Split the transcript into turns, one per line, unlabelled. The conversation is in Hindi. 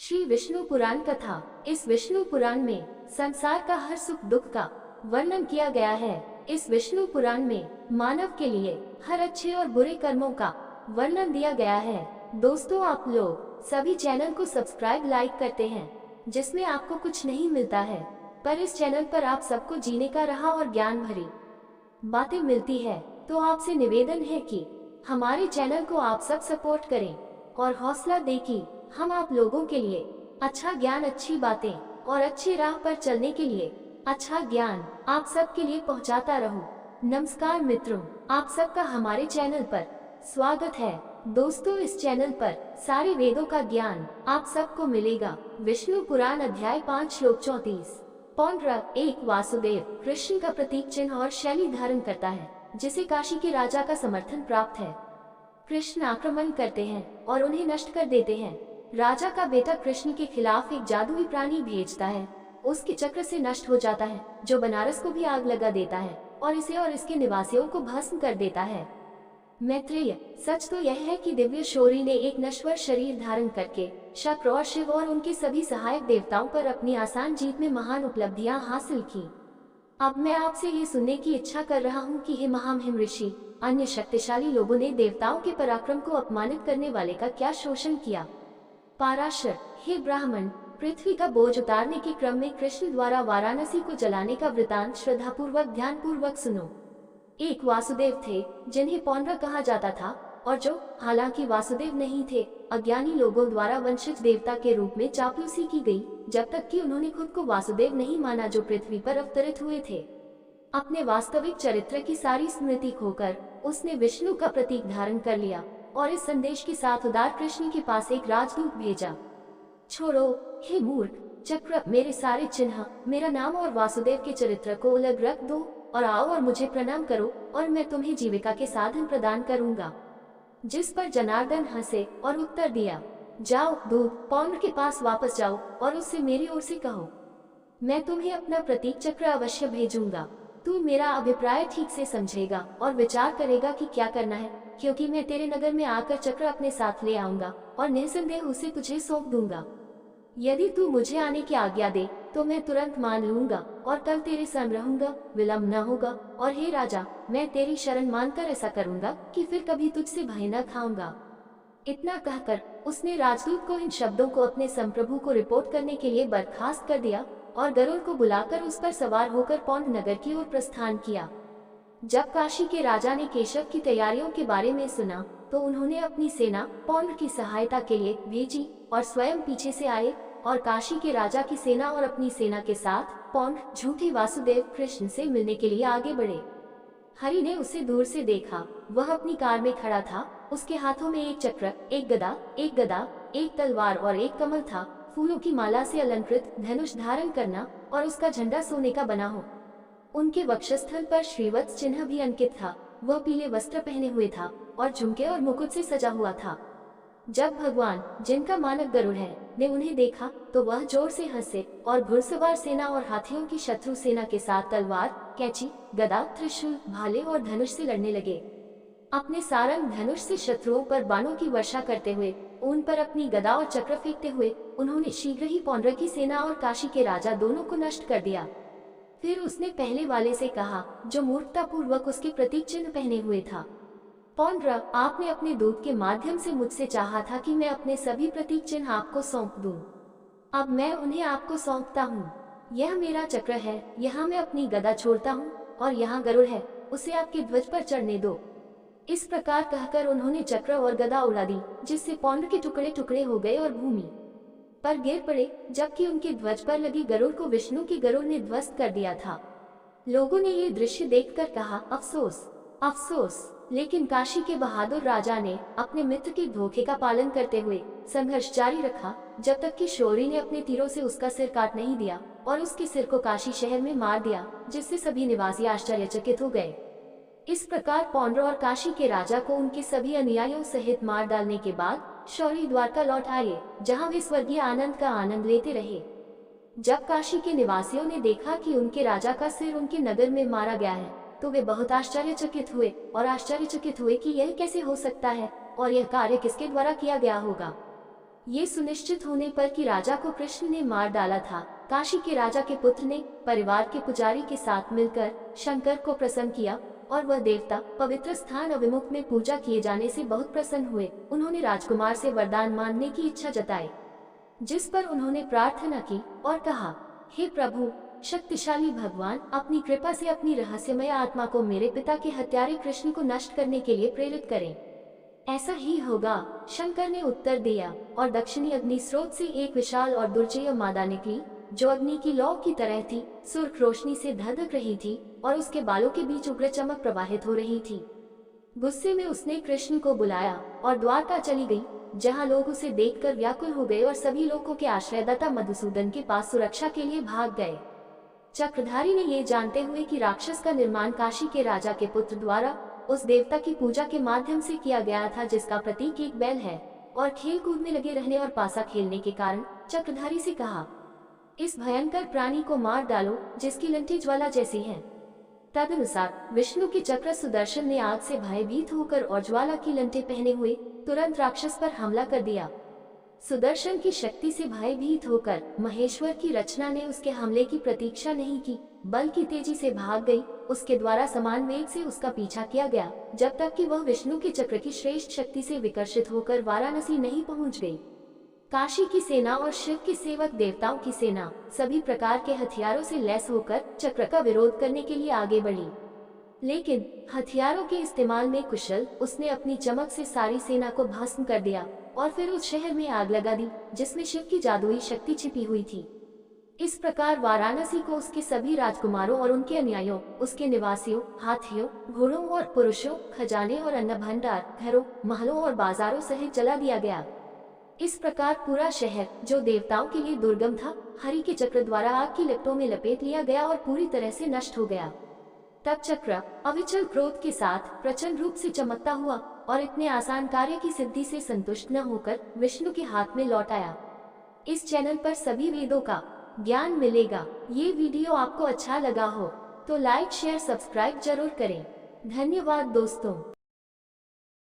श्री विष्णु पुराण कथा। इस विष्णु पुराण में संसार का हर सुख दुख का वर्णन किया गया है। इस विष्णु पुराण में मानव के लिए हर अच्छे और बुरे कर्मों का वर्णन दिया गया है। दोस्तों, आप लोग सभी चैनल को सब्सक्राइब लाइक करते हैं, जिसमें आपको कुछ नहीं मिलता है, पर इस चैनल पर आप सबको जीने का राह और ज्ञान भरी बातें मिलती है। तो आपसे निवेदन है कि हमारे चैनल को आप सब सपोर्ट करें और हौसला दें कि हम आप लोगों के लिए अच्छा ज्ञान, अच्छी बातें और अच्छी राह पर चलने के लिए अच्छा ज्ञान आप सब के लिए पहुंचाता रहूं। नमस्कार मित्रों, आप सबका हमारे चैनल पर स्वागत है। दोस्तों, इस चैनल पर सारे वेदों का ज्ञान आप सबको मिलेगा। विष्णु पुराण अध्याय 5 श्लोक 34। पौंड्रक एक वासुदेव कृष्ण का प्रतीक चिन्ह और शैली धारण करता है, जिसे काशी के राजा का समर्थन प्राप्त है। कृष्ण आक्रमण करते हैं और उन्हें नष्ट कर देते हैं। राजा का बेटा कृष्ण के खिलाफ एक जादुई प्राणी भेजता है। उसके चक्र से नष्ट हो जाता है, जो बनारस को भी आग लगा देता है और इसे और इसके निवासियों को भस्म कर देता है। मैत्रेय, सच तो यह है कि दिव्य शौरी ने एक नश्वर शरीर धारण करके शक्र और शिव और उनके सभी सहायक देवताओं पर अपनी आसान जीत में महान उपलब्धियां हासिल की। अब मैं आपसे ये सुनने की इच्छा कर रहा हूँ कि हे महामहिम ऋषि, अन्य शक्तिशाली लोगों ने देवताओं के पराक्रम को अपमानित करने वाले का क्या शोषण किया। पाराशर, हे ब्राह्मण, पृथ्वी का बोझ उतारने के क्रम में कृष्ण द्वारा वाराणसी को जलाने का वृतांत श्रद्धापूर्वक ध्यान पूर्वक सुनो। एक वासुदेव थे जिन्हें पौंड्रक कहा जाता था, और जो हालांकि वासुदेव नहीं थे, अज्ञानी लोगों द्वारा वंशज देवता के रूप में चापलूसी की गई, जब तक कि उन्होंने खुद को वासुदेव नहीं माना जो पृथ्वी पर अवतरित हुए थे। अपने वास्तविक चरित्र की सारी स्मृति खोकर उसने विष्णु का प्रतीक धारण कर लिया और इस संदेश के साथ उदार कृष्ण के पास एक राजदूत भेजा। छोड़ो हे मूर्ख, चक्र, मेरे सारे चिन्ह, मेरा नाम और वासुदेव के चरित्र को अलग रख दो और आओ और मुझे प्रणाम करो और मैं तुम्हें जीविका के साधन प्रदान करूंगा। जिस पर जनार्दन हंसे और उत्तर दिया, जाओ दूत, पौंड्र के पास वापस जाओ और उससे मेरी ओर से कहो, मैं तुम्हें अपना प्रतीक चक्र अवश्य भेजूंगा। तू मेरा अभिप्राय ठीक से समझेगा और विचार करेगा कि क्या करना है, क्योंकि मैं तेरे नगर में आकर चक्र अपने साथ ले आऊंगा और निसंदेह उसे तुझे सौंप दूंगा। यदि तू मुझे आने की आज्ञा दे तो मैं तुरंत मान लूंगा और कल तेरे संग रहूंगा, विलंब न होगा। और हे राजा, मैं तेरी शरण मानकर ऐसा करूंगा कि फिर कभी तुझसे भय न खाऊंगा। इतना कहकर उसने राजदूत को इन शब्दों को अपने संप्रभु को रिपोर्ट करने के लिए बर्खास्त कर दिया और गरुड़ को बुलाकर उस पर सवार होकर पौंड नगर की ओर प्रस्थान किया। जब काशी के राजा ने केशव की तैयारियों के बारे में सुना तो उन्होंने अपनी सेना पौंड की सहायता के लिए भेजी और स्वयं पीछे से आए और काशी के राजा की सेना और अपनी सेना के साथ पौंड झूठे वासुदेव कृष्ण से मिलने के लिए आगे बढ़े। हरि ने उसे दूर से देखा। वह अपनी कार में खड़ा था। उसके हाथों में एक चक्र, एक गदा, एक तलवार और एक कमल था। फूलों की माला से अलंकृत धनुष धारण करना और उसका झंडा सोने का बना हो। उनके वक्षस्थल पर श्रीवत्स चिन्ह भी अंकित था। वह पीले वस्त्र पहने हुए था और झुमके और मुकुट से सजा हुआ था। जब भगवान, जिनका मानक गरुड़ है, ने उन्हें देखा तो वह जोर से हंसे और घुड़सवार सेना और हाथियों की शत्रु सेना के साथ तलवार, कैंची, गदा, त्रिशूल, भाले और धनुष से लड़ने लगे। अपने सारंग धनुष से शत्रुओं पर बाणों की वर्षा करते हुए, उन पर अपनी गदा और चक्र फेंकते हुए उन्होंने शीघ्र ही पौंड्रक की सेना और काशी के राजा दोनों को नष्ट कर दिया। फिर उसने पहले वाले से कहा, जो मूर्खतापूर्वक उसके प्रतीक चिन्ह पहने हुए था, पौंड्र, आपने अपने दूत के माध्यम से मुझसे चाहा था कि मैं अपने सभी प्रतीक चिन्ह आपको सौंप दूं। अब मैं उन्हें आपको सौंपता हूँ। यह मेरा चक्र है, यहाँ मैं अपनी गदा छोड़ता हूँ, और यहाँ गरुड़ है, उसे आपके ध्वज पर चढ़ने दो। इस प्रकार कहकर उन्होंने चक्र और गदा उड़ा दी, जिससे पौंड्र के टुकड़े टुकड़े हो गए और भूमि पर गिर पड़े, जबकि उनके ध्वज पर लगी गरुड़ को विष्णु की गरुड़ ने ध्वस्त कर दिया था। लोगों ने ये दृश्य देखकर कहा, अफसोस, अफसोस। लेकिन काशी के बहादुर राजा ने अपने मित्र के धोखे का पालन करते हुए संघर्ष जारी रखा, जब तक कि शौरी ने अपने तीरों से उसका सिर काट नहीं दिया और उसके सिर को काशी शहर में मार दिया, जिससे सभी निवासी आश्चर्यचकित हो गए। इस प्रकार पौंड्र और काशी के राजा को उनके सभी अनुयायियों सहित मार डालने के बाद शौरी द्वारका लौट आए, जहाँ वे स्वर्गीय आनंद का आनंद लेते रहे। जब काशी के निवासियों ने देखा कि उनके राजा का सिर उनके नगर में मारा गया है तो वे बहुत आश्चर्यचकित हुए कि यह कैसे हो सकता है और यह कार्य किसके द्वारा किया गया होगा। ये सुनिश्चित होने पर कि राजा को कृष्ण ने मार डाला था, काशी के राजा के पुत्र ने परिवार के पुजारी के साथ मिलकर शंकर को प्रसन्न किया और वह देवता पवित्र स्थान अभिमुख में पूजा किए जाने से बहुत प्रसन्न हुए। उन्होंने राजकुमार से वरदान मांगने की इच्छा जताई, जिस पर उन्होंने प्रार्थना की और कहा, हे प्रभु शक्तिशाली भगवान, अपनी कृपा से अपनी रहस्यमय आत्मा को मेरे पिता के हत्यारे कृष्ण को नष्ट करने के लिए प्रेरित करें। ऐसा ही होगा, शंकर ने उत्तर दिया और दक्षिणी अग्नि स्रोत से एक विशाल और दुर्जय मादा निकली, जो अग्नि की लौ की तरह थी, सुर्ख रोशनी से धधक रही थी और उसके बालों के बीच उग्र चमक प्रवाहित हो रही थी। गुस्से में उसने कृष्ण को बुलाया और द्वारका चली गई, जहाँ लोग उसे देखकर व्याकुल हो गए और सभी लोगों के आश्रयदाता मधुसूदन के पास सुरक्षा के लिए भाग गए। चक्रधारी ने ये जानते हुए कि राक्षस का निर्माण काशी के राजा के पुत्र द्वारा उस देवता की पूजा के माध्यम से किया गया था, जिसका प्रतीक एक बैल है, और खेल कूद में लगे रहने और पासा खेलने के कारण चक्रधारी से कहा, इस भयंकर प्राणी को मार डालो जिसकी लंठी ज्वाला जैसी है। तदनुसार विष्णु के चक्र सुदर्शन ने आग से भयभीत होकर और ज्वाला की लंठे पहने हुए तुरंत राक्षस पर हमला कर दिया। सुदर्शन की शक्ति से भयभीत होकर महेश्वर की रचना ने उसके हमले की प्रतीक्षा नहीं की, बल्कि तेजी से भाग गई। उसके द्वारा समान वेग से उसका पीछा किया गया, जब तक कि वह विष्णु के चक्र की श्रेष्ठ शक्ति से विकर्षित होकर वाराणसी नहीं पहुंच गई। काशी की सेना और शिव के सेवक देवताओं की सेना सभी प्रकार के हथियारों से लैस होकर चक्र का विरोध करने के लिए आगे बढ़ी, लेकिन हथियारों के इस्तेमाल में कुशल उसने अपनी चमक से सारी सेना को भस्म कर दिया और फिर उस शहर में आग लगा दी जिसमें शिव की जादुई शक्ति छिपी हुई थी। इस प्रकार वाराणसी को उसके सभी राजकुमारों और उनके अनुयायियों, उसके निवासियों, हाथियों, घोड़ों और पुरुषों, खजाने और अन्न भंडार, घरों, महलों और बाजारों सहित जला दिया गया। इस प्रकार पूरा शहर, जो देवताओं के लिए दुर्गम था, हरि के चक्र द्वारा आग की लपटों में लपेट लिया गया और पूरी तरह से नष्ट हो गया। तब चक्र अविचल क्रोध के साथ प्रचंड रूप से चमकता हुआ और इतने आसान कार्य की सिद्धि से संतुष्ट न होकर विष्णु के हाथ में लौट आया। इस चैनल पर सभी वेदों का ज्ञान मिलेगा। ये वीडियो आपको अच्छा लगा हो तो लाइक, शेयर, सब्सक्राइब जरूर करें। धन्यवाद दोस्तों।